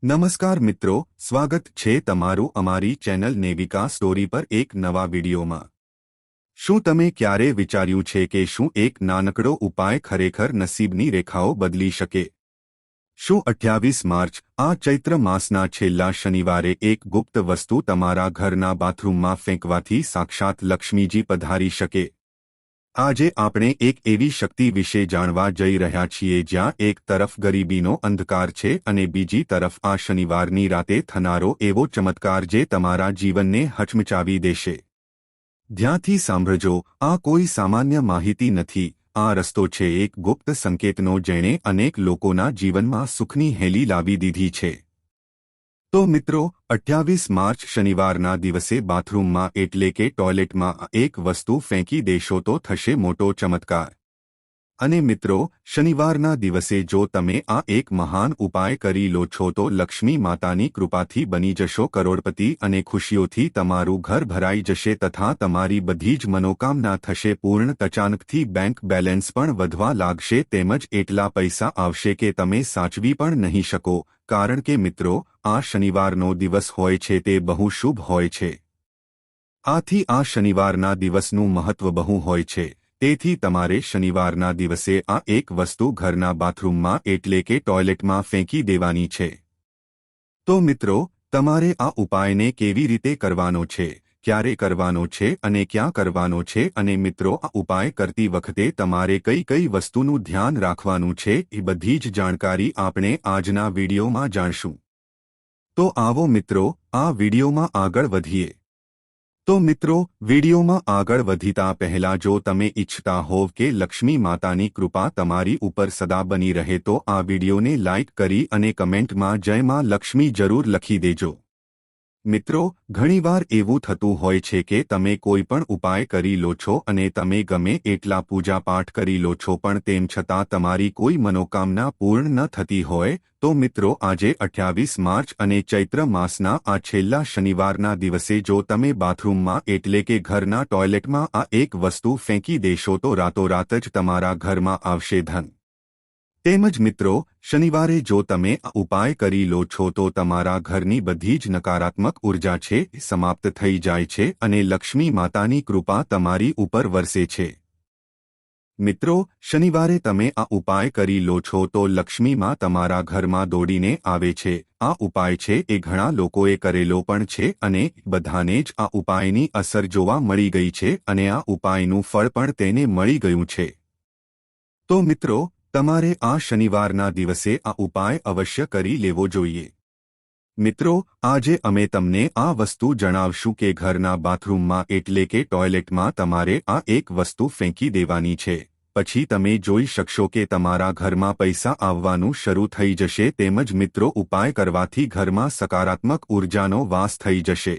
નમસ્કાર મિત્રો, સ્વાગત છે તમારું અમારી ચેનલ નેવિકા સ્ટોરી પર એક નવા વિડીયોમાં। શું તમે ક્યારે વિચાર્યું છે કે શું એક નાનકડો ઉપાય ખરેખર નસીબની રેખાઓ બદલી શકે? શું 28 માર્ચ આ ચૈત્ર માસના છેલ્લા શનિવારે એક ગુપ્ત વસ્તુ તમારા ઘરના બાથરૂમમાં ફેંકવાથી સાક્ષાત લક્ષ્મીજી પધારી શકે? આજે આપણે એક એવી શક્તિ વિશે જાણવા જઈ રહ્યા છીએ જ્યાં એક તરફ ગરીબીનો અંધકાર છે અને બીજી તરફ આ શનિવારની રાતે થનારો એવો ચમત્કાર જે તમારા જીવનને હચમચાવી દેશે। ધ્યાનથી સાંભળજો, આ કોઈ સામાન્ય માહિતી નથી, આ રસ્તો છે એક ગુપ્ત સંકેતનો જેણે અનેક લોકોના જીવનમાં સુખની હેલી લાવી દીધી છે। તો મિત્રો, 28 માર્ચ શનિવારના દિવસે બાથરૂમમાં એટલે કે ટોયલેટમાં એક વસ્તુ ફેંકી દેશો તો થશે મોટો ચમત્કાર। અને મિત્રો, શનિવારના દિવસે જો તમે આ એક મહાન ઉપાય કરી લો છો તો લક્ષ્મી માતાની કૃપાથી બની જશો કરોડપતિ અને ખુશીઓથી તમારું ઘર ભરાઈ જશે તથા તમારી બધી જ મનોકામના થશે પૂર્ણ। અચાનકથી બેંક બેલેન્સ પણ વધવા લાગશે તેમજ એટલા પૈસા આવશે કે તમે સાચવી પણ નહીં શકો, કારણ કે મિત્રો, આ શનિવારનો દિવસ હોય છે તે બહુ શુભ હોય છે। આથી આ શનિવારના દિવસનું મહત્વ બહુ હોય છે। તેથી તમારે શનિવારના દિવસે આ એક વસ્તુ ઘરના બાથરૂમમાં એટલે કે ટોયલેટમાં ફેંકી દેવાની છે। તો મિત્રો, તમારે આ ઉપાયને કેવી રીતે કરવાનો છે, ક્યારે કરવાનો છે અને ક્યાં કરવાનો છે અને મિત્રો આ ઉપાય કરતી વખતે તમારે કઈ કઈ વસ્તુનું ધ્યાન રાખવાનું છે એ બધી જ જાણકારી આપણે આજના વિડીયોમાં જાણશું। તો આવો મિત્રો, આ વિડીયોમાં આગળ વધીએ। તો મિત્રો, વિડીયોમાં આગળ વધતા પહેલા જો તમે ઈચ્છતા હોવ કે લક્ષ્મી માતાની કૃપા તમારી ઉપર સદા બની રહે તો આ વિડીયોને લાઇક કરી અને કમેન્ટમાં જય માં લક્ષ્મી જરૂર લખી દેજો। મિત્રો, ઘણીવાર એવું થતું હોય છે કે તમે કોઈ પણ ઉપાય કરી લો છો અને તમે ગમે એટલા પૂજાપાઠ કરી લો છો પણ તેમ છતાં તમારી કોઈ મનોકામના પૂર્ણ ન થતી હોય તો મિત્રો આજે 28 માર્ચ અને ચૈત્ર માસના આ છેલ્લા શનિવારના દિવસે જો તમે બાથરૂમમાં એટલે કે ઘરના ટોયલેટમાં આ એક વસ્તુ ફેંકી દેશો તો રાતોરાત જ તમારા ઘરમાં આવશે ધન। તેમજ મિત્રો, શનિવારે જો તમે આ ઉપાય કરી લો છો તો તમારા ઘરની બધી જ નકારાત્મક ઉર્જા છે સમાપ્ત થઈ જાય છે અને લક્ષ્મી માતાની કૃપા તમારી ઉપર વરસે છે। મિત્રો, શનિવારે તમે આ ઉપાય કરી લો છો તો લક્ષ્મીમાં તમારા ઘરમાં દોડીને આવે છે। આ ઉપાય છે એ ઘણા લોકોએ કરેલો પણ છે અને બધાને જ આ ઉપાયની અસર જોવા મળી ગઈ છે અને આ ઉપાયનું ફળ પણ તેને મળી ગયું છે। તો મિત્રો, તમારે આ શનિવારના દિવસે આ ઉપાય અવશ્ય કરી લેવો જોઈએ। મિત્રો, આજે અમે તમને આ વસ્તુ જણાવશું કે ઘરના બાથરૂમમાં એટલે કે ટોયલેટમાં તમારે આ એક વસ્તુ ફેંકી દેવાની છે, પછી તમે જોઈ શકશો કે તમારા ઘરમાં પૈસા આવવાનું શરૂ થઈ જશે તેમજ મિત્રો ઉપાય કરવાથી ઘરમાં સકારાત્મક ઉર્જાનો વાસ થઈ જશે।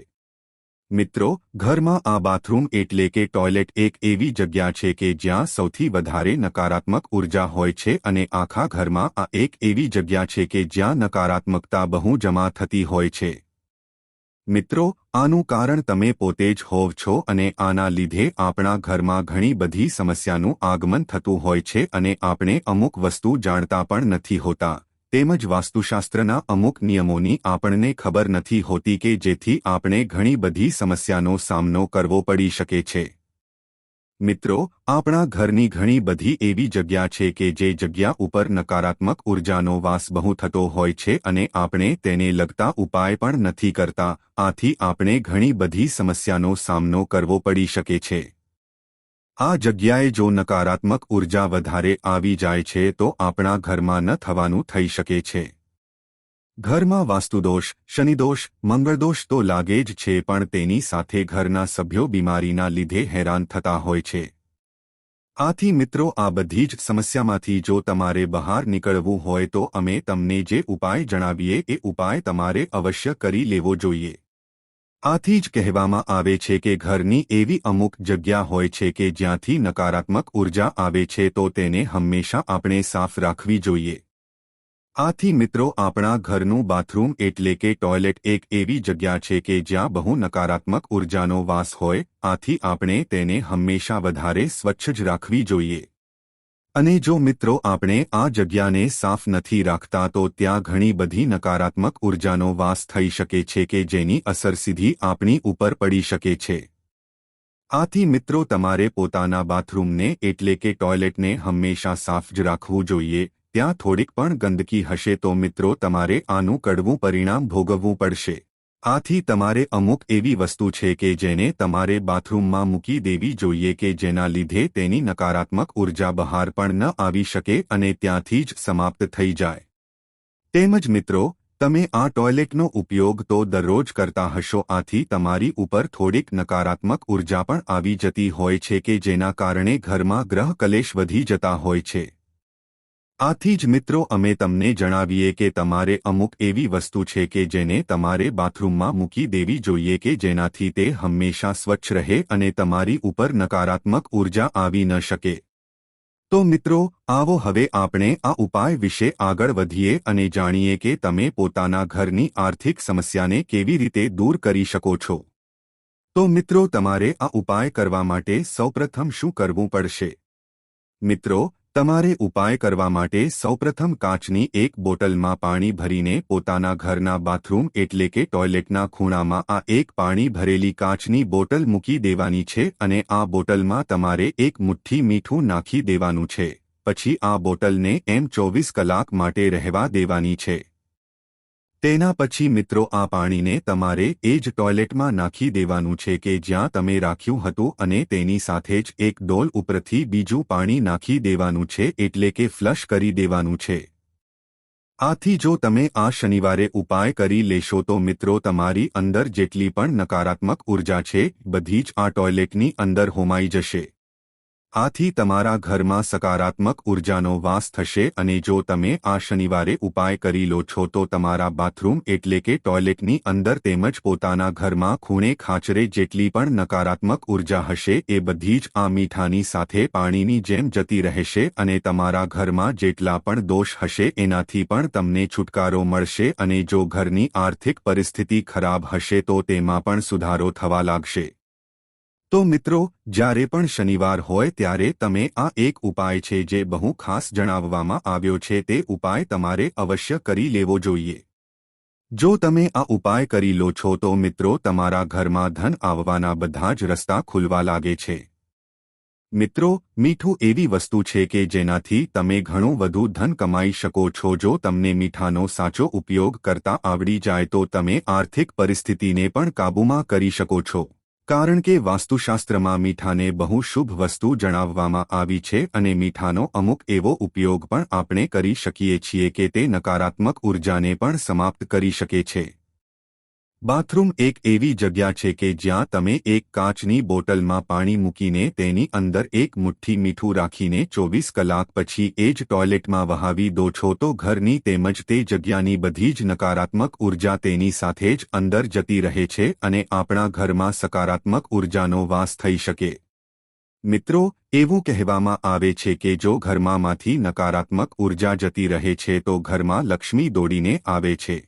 મિત્રો, ઘરમાં આ બાથરૂમ એટલે કે ટોયલેટ એક એવી જગ્યા છે કે જ્યાં સૌથી વધારે નકારાત્મક ઉર્જા હોય છે અને આખા ઘરમાં આ એક એવી જગ્યા છે કે જ્યાં નકારાત્મકતા બહુ જમા થતી હોય છે। મિત્રો, આનું કારણ તમે પોતે જ હોવ છો અને આના લીધે આપણા ઘરમાં ઘણી બધી સમસ્યાનું આગમન થતું હોય છે અને આપણે અમુક વસ્તુ જાણતા પણ નથી હોતા તેમજ વાસ્તુશાસ્ત્રના અમુક નિયમોની આપણને ખબર નથી હોતી કે જેથી આપણે ઘણી બધી સમસ્યાનો સામનો કરવો પડી શકે છે। મિત્રો, આપણા ઘરની ઘણી બધી એવી જગ્યા છે કે જે જગ્યા ઉપર નકારાત્મક ઉર્જાનો વાસ બહુ થતો હોય છે અને આપણે તેને લગતા ઉપાય પણ નથી કરતા, આથી આપણે ઘણી બધી સમસ્યાનો સામનો કરવો પડી શકે છે। આ જગ્યાએ જો નકારાત્મક ઉર્જા વધારે આવી જાય છે તો આપણા ઘરમાં ન થવાનું થઈ શકે છે। ઘરમાં વાસ્તુદોષ, શનિદોષ, મંગળદોષ તો લાગે જ છે પણ તેની સાથે ઘરના સભ્યો બીમારીના લીધે હેરાન થતા હોય છે। આથી મિત્રો આ બધી જ સમસ્યામાંથી જો તમારે બહાર નીકળવું હોય તો અમે તમને જે ઉપાય જણાવીએ એ ઉપાય તમારે અવશ્ય કરી લેવો જોઈએ। આથી જ કહેવામાં આવે છે કે ઘરની એવી અમુક જગ્યા હોય છે કે જ્યાંથી નકારાત્મક ઉર્જા આવે છે તો તેને હંમેશા આપણે સાફ રાખવી જોઈએ। આથી મિત્રો આપણા ઘરનું બાથરૂમ એટલે કે ટોયલેટ એક એવી જગ્યા છે કે જ્યાં બહુ નકારાત્મક ઉર્જાનો વાસ હોય, આથી આપણે તેને હંમેશા વધારે સ્વચ્છ જ રાખવી જોઈએ। અને જો મિત્રો આપણે આ જગ્યાને સાફ નથી રાખતા તો ત્યાં ઘણી બધી નકારાત્મક ઉર્જાનો વાસ થઈ શકે છે કે જેની અસર સીધી આપણી ઉપર પડી શકે છે। આથી મિત્રો તમારે પોતાના બાથરૂમને એટલે કે ટોયલેટને હંમેશા સાફ જ રાખવું જોઈએ। ત્યાં થોડીક પણ ગંદકી હશે તો મિત્રો તમારે આનું કડવું પરિણામ ભોગવવું પડશે। આથી તમારે અમુક એવી વસ્તુ છે કે જેને તમારે બાથરૂમમાં મૂકી દેવી જોઈએ કે જેના લીધે તેની નકારાત્મક ઉર્જા બહાર પણ ન આવી શકે અને ત્યાંથી જ સમાપ્ત થઈ જાય। તેમજ મિત્રો તમે આ ટોયલેટનો ઉપયોગ તો દરરોજ કરતા હશો આથી તમારી ઉપર થોડીક નકારાત્મક ઉર્જા પણ આવી જતી હોય છે કે જેના કારણે ઘરમાં ગ્રહ કલેશ વધી જતા હોય છે। આથી જ મિત્રો અમે તમને જણાવીએ કે તમારે અમુક એવી વસ્તુ છે કે જેને તમારે બાથરૂમમાં મૂકી દેવી જોઈએ કે જેનાથી તે હંમેશા સ્વચ્છ રહે અને તમારી ઉપર નકારાત્મક ઉર્જા આવી ન શકે। તો મિત્રો આવો હવે આપણે આ ઉપાય વિશે આગળ વધીએ અને જાણીએ કે તમે પોતાના ઘરની આર્થિક સમસ્યાને કેવી રીતે દૂર કરી શકો છો। તો મિત્રો તમારે આ ઉપાય કરવા માટે સૌપ્રથમ શું કરવું પડશે? મિત્રો તમારે ઉપાય કરવા માટે સૌપ્રથમ કાચની એક બોટલમાં પાણી ભરીને પોતાના ઘરના બાથરૂમ એટલે કે ટોયલેટના ખૂણામાં આ એક પાણી ભરેલી કાચની બોટલ મૂકી દેવાની છે અને આ બોટલમાં તમારે એક મુઠ્ઠી મીઠું નાખી દેવાનું છે। પછી આ બોટલને એમ 24 કલાક માટે રહેવા દેવાની છે। તેના પછી મિત્રો આ પાણીને તમારે એ જ ટોયલેટમાં નાખી દેવાનું છે કે જ્યાં તમે રાખ્યું હતું અને તેની સાથે જ એક ડોલ ઉપરથી બીજું પાણી નાખી દેવાનું છે એટલે કે ફ્લશ કરી દેવાનું છે। આથી જો તમે આ શનિવારે ઉપાય કરી લેશો તો મિત્રો તમારી અંદર જેટલી પણ નકારાત્મક ઉર્જા છે બધી જ આ ટોયલેટની અંદર હોમાઈ જશે। આથી તમારા ઘરમાં સકારાત્મક ઉર્જાનો વાસ થશે અને જો તમે આ શનિવારે ઉપાય કરી લો છો તો તમારા બાથરૂમ એટલે કે ટોયલેટની અંદર તેમજ પોતાના ઘરમાં ખૂણે ખાંચરે જેટલી પણ નકારાત્મક ઉર્જા હશે એ બધી જ આ મીઠાની સાથે પાણીની જેમ જતી રહેશે અને તમારા ઘરમાં જેટલા પણ દોષ હશે એનાથી પણ તમને છુટકારો મળશે અને જો ઘરની આર્થિક પરિસ્થિતિ ખરાબ હશે તો તેમાં પણ સુધારો થવા લાગશે। તો મિત્રો જ્યારે પણ શનિવાર હોય ત્યારે તમે આ એક ઉપાય છે જે બહુ ખાસ જણાવવામાં આવ્યો છે તે ઉપાય તમારે અવશ્ય કરી લેવો જોઈએ। જો તમે આ ઉપાય કરી લો છો તો મિત્રો તમારા ઘરમાં ધન આવવાના બધા જ રસ્તા ખુલવા લાગે છે। મિત્રો મીઠું એવી વસ્તુ છે કે જેનાથી તમે ઘણું વધુ ધન કમાઈ શકો છો। જો તમને મીઠાનો સાચો ઉપયોગ કરતા આવડી જાય તો તમે આર્થિક પરિસ્થિતિને પણ કાબૂમાં કરી શકો છો। કારણ કે વાસ્તુશાસ્ત્રમાં મીઠાને બહુ શુભ વસ્તુ જણાવવામાં આવી છે અને મીઠાનો અમુક એવો ઉપયોગ પણ આપણે કરી શકીએ છીએ કે તે નકારાત્મક ઉર્જાને પણ સમાપ્ત કરી શકે છે। બાથરૂમ એક એવી જગ્યા છે કે જ્યાં તમે એક કાચની બોટલમાં પાણી મૂકીને તેની અંદર એક મુઠ્ઠી મીઠું રાખીને 24 કલાક પછી એ જ ટોયલેટમાં વહાવી દો છો તો ઘરની તેમજ તે જગ્યાની બધી જ નકારાત્મક ઉર્જા તેની સાથે જ અંદર જતી રહે છે અને આપણા ઘરમાં સકારાત્મક ઉર્જાનો વાસ થઈ શકે। મિત્રો એવું કહેવામાં આવે છે કે જો ઘરમાંથી નકારાત્મક ઉર્જા જતી રહે છે તો ઘરમાં લક્ષ્મી દોડીને આવે છે।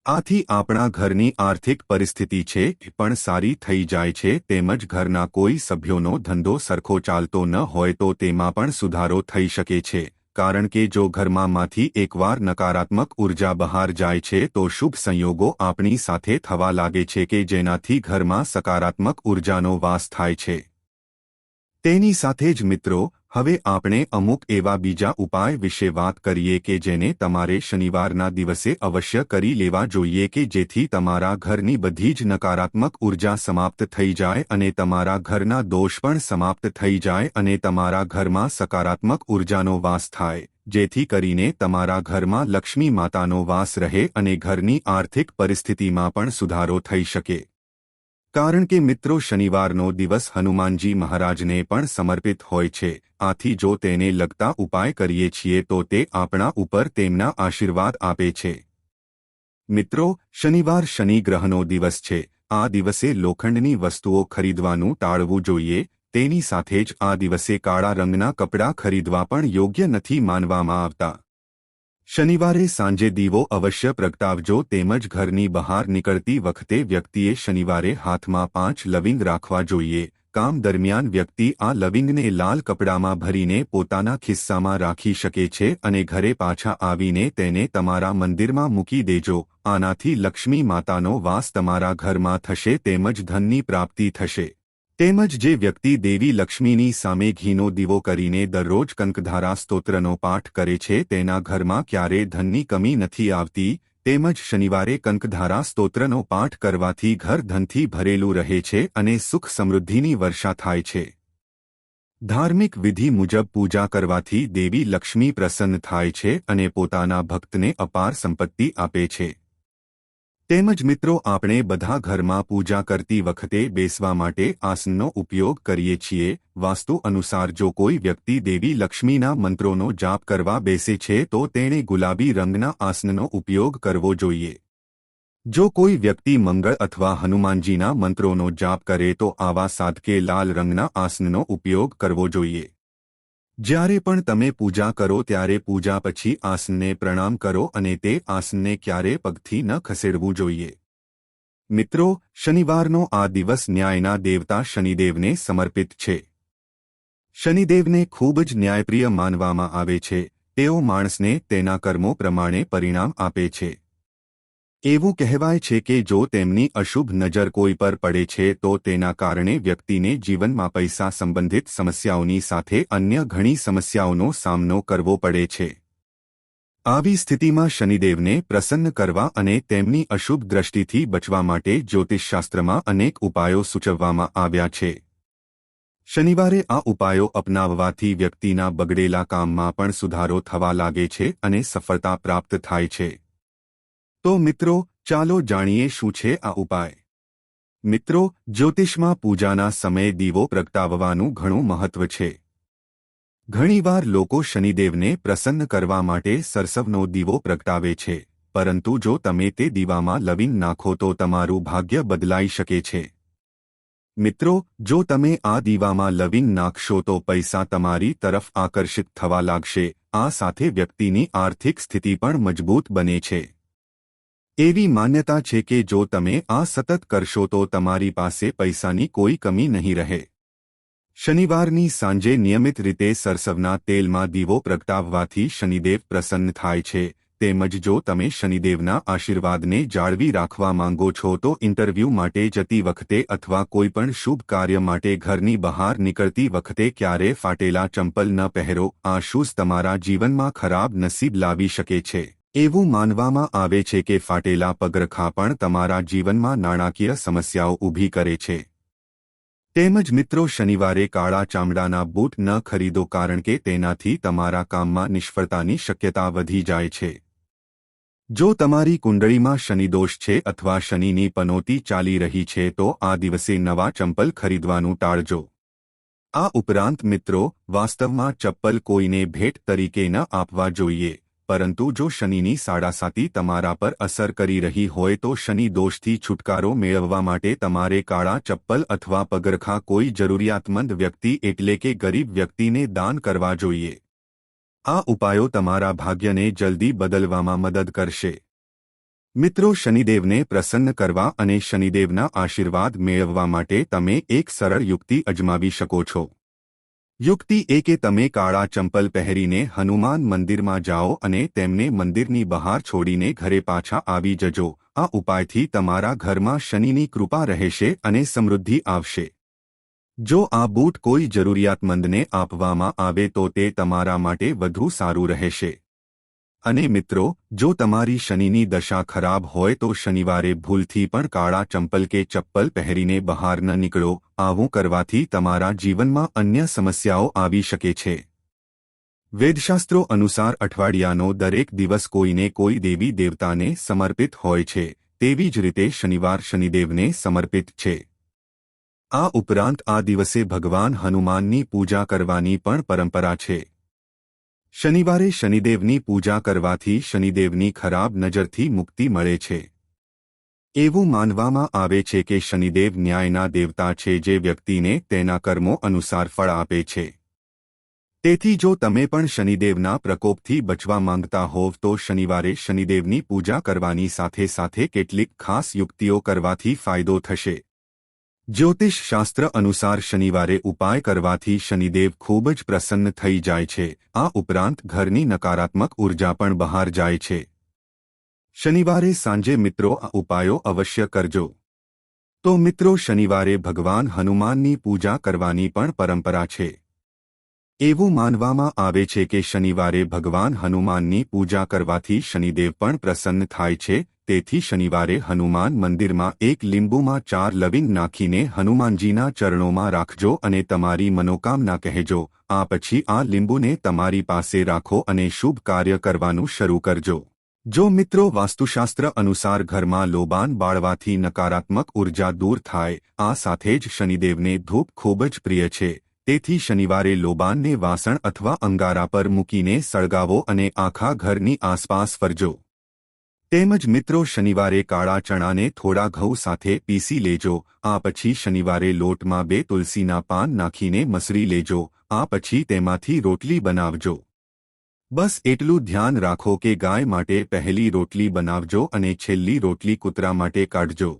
આથી આપણા ઘરની આર્થિક પરિસ્થિતિ છે એ પણ સારી થઈ જાય છે તેમજ ઘરના કોઈ સભ્યોનો ધંધો સરખો ચાલતો ન હોય તો તેમાં પણ સુધારો થઈ શકે છે। કારણ કે જો ઘરમાંથી એકવાર નકારાત્મક ઉર્જા બહાર જાય છે તો શુભ સંયોગો આપણી સાથે થવા લાગે છે કે જેનાથી ઘરમાં સકારાત્મક ઉર્જાનો વાસ થાય છે। તેની સાથે જ મિત્રો હવે આપણે અમુક એવા બીજા ઉપાય વિશે વાત કરીએ કે જેને તમારે શનિવારના દિવસે અવશ્ય કરી લેવા જોઈએ કે જેથી તમારા ઘરની બધી જ નકારાત્મક ઉર્જા સમાપ્ત થઈ જાય અને તમારા ઘરના દોષ પણ સમાપ્ત થઈ જાય અને તમારા ઘરમાં સકારાત્મક ઉર્જાનો વાસ થાય જેથી કરીને તમારા ઘરમાં લક્ષ્મી માતાનો વાસ રહે અને ઘરની આર્થિક પરિસ્થિતિમાં પણ સુધારો થઈ શકે। કારણ કે મિત્રો શનિવારનો દિવસ હનુમાનજી મહારાજને પણ સમર્પિત હોય છે। આથી જો તેને લગતા ઉપાય કરીએ છીએ તો તે આપણા ઉપર તેમના આશીર્વાદ આપે છે। મિત્રો શનિવાર શનિ ગ્રહનો દિવસ છે। આ દિવસે લોખંડની વસ્તુઓ ખરીદવાનું ટાળવું જોઈએ। તેની સાથે જ આ દિવસે કાળા રંગના કપડાં ખરીદવા પણ યોગ્ય નથી માનવામાં આવતા। શનિવારે સાંજે દીવો અવશ્ય પ્રગટાવજો તેમજ ઘરની બહાર નીકળતી વખતે વ્યક્તિએ શનિવારે હાથમાં 5 લવિંગ રાખવા જોઈએ। કામ દરમિયાન વ્યક્તિ આ લવિંગને લાલ કપડામાં ભરીને પોતાના ખિસ્સામાં રાખી શકે છે અને ઘરે પાછા આવીને તેને તમારા મંદિરમાં મૂકી દેજો. આનાથી લક્ષ્મી માતાનો વાસ તમારા ઘરમાં થશે તેમજ ધનની પ્રાપ્તિ થશે. તેમજ જે વ્યક્તિ દેવી લક્ષ્મીની સામે ઘીનો દીવો કરીને દરરોજ કનકધારા સ્તોત્રનો પાઠ કરે છે તેના ઘરમાં ક્યારેય ધનની કમી નથી આવતી. તેમજ શનિવારે કનકધારા સ્તોત્રનો પાઠ કરવાથી ઘર ધનથી ભરેલું રહે છે અને સુખ સમૃદ્ધિની વર્ષા થાય છે. ધાર્મિક વિધિ મુજબ પૂજા કરવાથી દેવી લક્ષ્મી પ્રસન્ન થાય છે અને પોતાના ભક્તને અપાર સંપત્તિ આપે છે. તેમજ મિત્રો આપણે બધા ઘરમાં પૂજા કરતી વખતે બેસવા માટે આસનનો ઉપયોગ કરીએ છીએ. વાસ્તુ અનુસાર જો કોઈ વ્યક્તિ દેવી લક્ષ્મીના મંત્રોનો જાપ કરવા બેસે છે તો તેણે ગુલાબી રંગના આસનનો ઉપયોગ કરવો જોઈએ. જો કોઈ વ્યક્તિ મંગળ અથવા હનુમાનજીના મંત્રોનો જાપ કરે તો આવા સાદકે લાલ રંગના આસનનો ઉપયોગ કરવો જોઈએ. જ્યારે પણ તમે પૂજા કરો ત્યારે પૂજા પછી આસનને પ્રણામ કરો અને તે આસનને ક્યારેય પગથી ન ખસેડવું જોઈએ. મિત્રો, શનિવારનો આ દિવસ ન્યાયના દેવતા શનિદેવને સમર્પિત છે. શનિદેવને ખૂબ જ ન્યાયપ્રિય માનવામાં આવે છે. તેઓ માણસને તેના કર્મો પ્રમાણે પરિણામ આપે છે. એવું કહેવાય છે કે જો તેમની અશુભ નજર કોઈ પર પડે છે તો તેના કારણે વ્યક્તિને જીવનમાં પૈસા સંબંધિત સમસ્યાઓની સાથે અન્ય ઘણી સમસ્યાઓનો સામનો કરવો પડે છે. આવી સ્થિતિમાં શનિદેવને પ્રસન્ન કરવા અને તેમની અશુભ દ્રષ્ટિથી બચવા માટે જ્યોતિષશાસ્ત્રમાં અનેક ઉપાયો સૂચવવામાં આવ્યા છે. શનિવારે આ ઉપાયો અપનાવવાથી વ્યક્તિના બગડેલા કામમાં પણ સુધારો થવા લાગે છે અને સફળતા પ્રાપ્ત થાય છે. તો મિત્રો, ચાલો જાણીએ શું છે આ ઉપાય. મિત્રો, જ્યોતિષમાં પૂજાના સમયે દીવો પ્રગટાવવાનું ઘણું મહત્વ છે. ઘણીવાર લોકો શનિદેવને પ્રસન્ન કરવા માટે સરસવનો દીવો પ્રગટાવે છે, પરંતુ જો તમે તે દીવામાં લવિંગ નાખો તો તમારું ભાગ્ય બદલાઈ શકે છે. મિત્રો, જો તમે આ દીવામાં લવિંગ નાખશો તો પૈસા તમારી તરફ આકર્ષિત થવા લાગશે. આ સાથે વ્યક્તિની આર્થિક સ્થિતિ પણ મજબૂત બને છે. એવી માન્યતા છે કે જો તમે આ સતત કરશો તો તમારી પાસે પૈસાની કોઈ કમી નહીં રહે. શનિવારની સાંજે નિયમિત રીતે સરસવના તેલમાં દીવો પ્રગટાવવાથી શનિદેવ પ્રસન્ન થાય છે. તેમજ જો તમે શનિદેવના આશીર્વાદને જાળવી રાખવા માંગો છો તો ઇન્ટરવ્યૂ માટે જતી વખતે અથવા કોઈપણ શુભ કાર્ય માટે ઘરની બહાર નીકળતી વખતે ક્યારેય ફાટેલા ચંપલ ન પહેરો. આ શૂઝ તમારા જીવનમાં ખરાબ નસીબ લાવી શકે છે. એવું માનવામાં આવે છે કે ફાટેલા પગરખાં પણ તમારા જીવનમાં નાણાકીય સમસ્યાઓ ઊભી કરે છે. તેમજ મિત્રો, શનિવારે કાળા ચામડાના બૂટ ન ખરીદો કારણ કે તેનાથી તમારા કામમાં નિષ્ફળતાની શક્યતા વધી જાય છે. જો તમારી કુંડળીમાં શનિદોષ છે અથવા શનિની પનોતી ચાલી રહી છે તો આ દિવસે નવા ચંપલ ખરીદવાનું ટાળજો. આ ઉપરાંત મિત્રો, વાસ્તવમાં ચપ્પલ કોઈને ભેટ તરીકે ન આપવા જોઈએ. પરંતુ જો શનિની સાડાસાતી તમારા પર અસર કરી રહી હોય તો શનિ દોષથી છુટકારો મેળવવા માટે તમારે કાળા ચપ્પલ અથવા પગરખાં કોઈ જરૂરિયાતમંદ વ્યક્તિ એટલે કે ગરીબ વ્યક્તિને દાન કરવા જોઈએ. આ ઉપાયો તમારા ભાગ્યને જલ્દી બદલવામાં મદદ કરશે. મિત્રો, શનિદેવને પ્રસન્ન કરવા અને શનિદેવના આશીર્વાદ મેળવવા માટે તમે એક સરળ યુક્તિ અજમાવી શકો છો. યુક્તિ એ કે તમે કાળા ચંપલ પહેરીને હનુમાન મંદિરમાં જાઓ અને તેમને મંદિરની બહાર છોડીને ઘરે પાછા આવી જજો. આ ઉપાયથી તમારા ઘરમાં શનિની કૃપા રહેશે અને સમૃદ્ધિ આવશે. જો આ બૂટ કોઈ જરૂરિયાતમંદને આપવામાં આવે તો તે તમારા માટે વધુ સારું રહેશે. અને મિત્રો, જો તમારી શનિની દશા ખરાબ હોય તો શનિવારે ભૂલથી પણ કાળા ચંપલ કે ચપ્પલ પહેરીને બહાર ન નીકળો. આવું કરવાથી તમારા જીવનમાં અન્ય સમસ્યાઓ આવી શકે છે. વેદશાસ્ત્રો અનુસાર અઠવાડિયાનો દરેક દિવસ કોઈને કોઈ દેવી દેવતાને સમર્પિત હોય છે. તેવી જ રીતે શનિવાર શનિદેવને સમર્પિત છે. આ ઉપરાંત આ દિવસે ભગવાન હનુમાનની પૂજા કરવાની પણ પરંપરા છે. શનિવારે શનિદેવની પૂજા કરવાથી શનિદેવની ખરાબ નજરથી મુક્તિ મળે છે. એવું માનવામાં આવે છે કે શનિદેવ ન્યાયના દેવતા છે જે વ્યક્તિને તેના કર્મો અનુસાર ફળ આપે છે. તેથી જો તમે પણ શનિદેવના પ્રકોપથી બચવા માંગતા હોવ તો શનિવારે શનિદેવની પૂજા કરવાની સાથે સાથે કેટલીક ખાસ યુક્તિઓ કરવાથી ફાયદો થશે. જ્યોતિષ શાસ્ત્ર અનુસાર શનિવારે ઉપાય કરવાથી શનિદેવ ખૂબ જ પ્રસન્ન થઈ જાય છે. આ ઉપરાંત ઘરની નકારાત્મક ઉર્જા પણ બહાર જાય છે. શનિવારે સાંજે મિત્રો આ ઉપાયો અવશ્ય કરજો. તો મિત્રો, શનિવારે ભગવાન હનુમાનની પૂજા કરવાની પણ પરંપરા છે. એવું માનવામાં આવે છે કે શનિવારે ભગવાન હનુમાનની પૂજા કરવાથી શનિદેવ પણ પ્રસન્ન થાય છે. તેથી શનિવારે હનુમાન મંદિરમાં એક લીંબુમાં 4 લવિંગ નાખીને હનુમાનજીના ચરણોમાં રાખજો અને તમારી મનોકામના કહેજો. આ પછી આ લીંબુને તમારી પાસે રાખો અને શુભ કાર્ય કરવાનું શરૂ કરજો. જો મિત્રો, વાસ્તુશાસ્ત્ર અનુસાર ઘરમાં લોબાન બાળવાથી નકારાત્મક ઉર્જા દૂર થાય. આ સાથે જ શનિદેવને ધૂપ ખૂબ જ પ્રિય છે. તેથી શનિવારે લોબાનને વાસણ અથવા અંગારા પર મૂકીને સળગાવો અને આખા ઘરની આસપાસ ફરજો. તેમજ મિત્રો, શનિવારે કાળા ચણાને થોડા ઘઉં સાથે પીસી લેજો. આ પછી શનિવારે લોટમાં 2 તુલસીના પાન નાખીને મસળી લેજો. આ પછી તેમાંથી રોટલી બનાવજો. બસ એટલું ધ્યાન રાખો કે ગાય માટે પહેલી રોટલી બનાવજો અને છેલ્લી રોટલી કૂતરા માટે કાઢજો.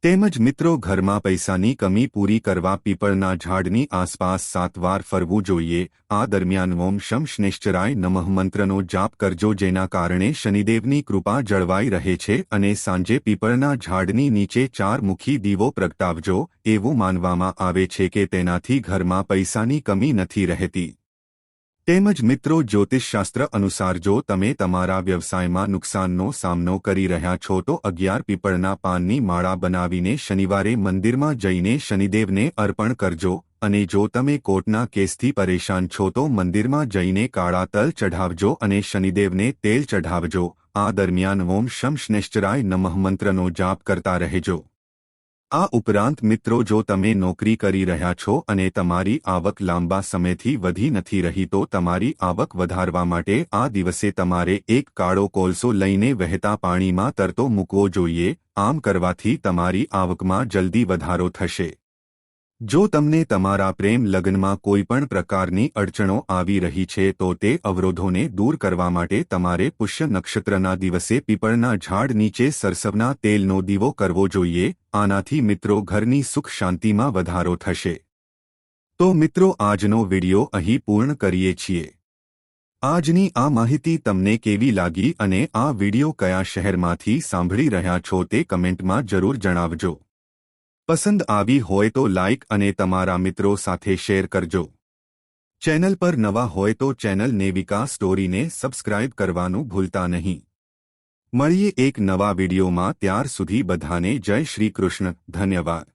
તેમજ મિત્રો, ઘરમાં પૈસાની કમી પૂરી કરવા પીપળના ઝાડની આસપાસ 7 વાર ફરવું જોઈએ. આ દરમિયાન ઓમ શમ શનૈશ્ચરાય નમઃ મંત્રનો જાપ કરજો, જેના કારણે શનિદેવની કૃપા જળવાઈ રહે છે. અને સાંજે પીપળના ઝાડની નીચે 4 મુખી દીવો પ્રગટાવજો. એવું માનવામાં આવે છે કે તેનાથી ઘરમાં પૈસાની કમી નથી રહેતી. તેમજ મિત્રો, જ્યોતિષશાસ્ત્ર અનુસાર જો તમે તમારા વ્યવસાયમાં નુકસાનનો સામનો કરી રહ્યા છો તો 11 પીપળના પાનની માળા બનાવીને શનિવારે મંદિરમાં જઈને શનિદેવને અર્પણ કરજો. અને જો તમે કોર્ટના કેસથી પરેશાન છો તો મંદિરમાં જઈને કાળા તલ ચઢાવજો અને શનિદેવને તેલ ચઢાવજો. આ દરમિયાન ઓમ શમ શનૈશ્ચરાય નમઃ મંત્રનો જાપ કરતા રહેજો. આ ઉપરાંત મિત્રો, જો તમે નોકરી કરી રહ્યા છો અને તમારી આવક લાંબા સમયથી વધી નથી રહી તો તમારી આવક વધારવા માટે આ દિવસે તમારે એક કાળો કોલસો લઈને વહેતા પાણીમાં તરતો મૂકવો જોઈએ. આમ કરવાથી તમારી આવકમાં જલ્દી વધારો થશે. જો તમને તમારા પ્રેમ લગ્નમાં કોઈ પણ પ્રકારની અડચણો આવી રહી છે તો તે અવરોધોને દૂર કરવા માટે તમારે પુષ્ય નક્ષત્રના દિવસે પીપળના ઝાડ નીચે સરસવના તેલનો દીવો કરવો જોઈએ. આનાથી મિત્રો, ઘરની સુખ શાંતિમાં વધારો થશે. તો મિત્રો, આજનો વિડિયો અહીં પૂર્ણ કરીએ છીએ. આજની આ માહિતી તમને કેવી લાગી અને આ વિડિયો કયા શહેરમાંથી સાંભળી રહ્યા છો તે કમેન્ટમાં જરૂર જણાવજો. પસંદ આવી હોય તો લાઇક અને તમારા મિત્રો સાથે શેર કરજો. ચેનલ પર નવા હોય તો ચેનલ નેવિકા સ્ટોરીને સબસ્ક્રાઇબ કરવાનું ભૂલતા નહીં. મળીએ એક નવા વિડિયોમાં. ત્યાર સુધી બધાને જય શ્રી કૃષ્ણ. ધન્યવાદ.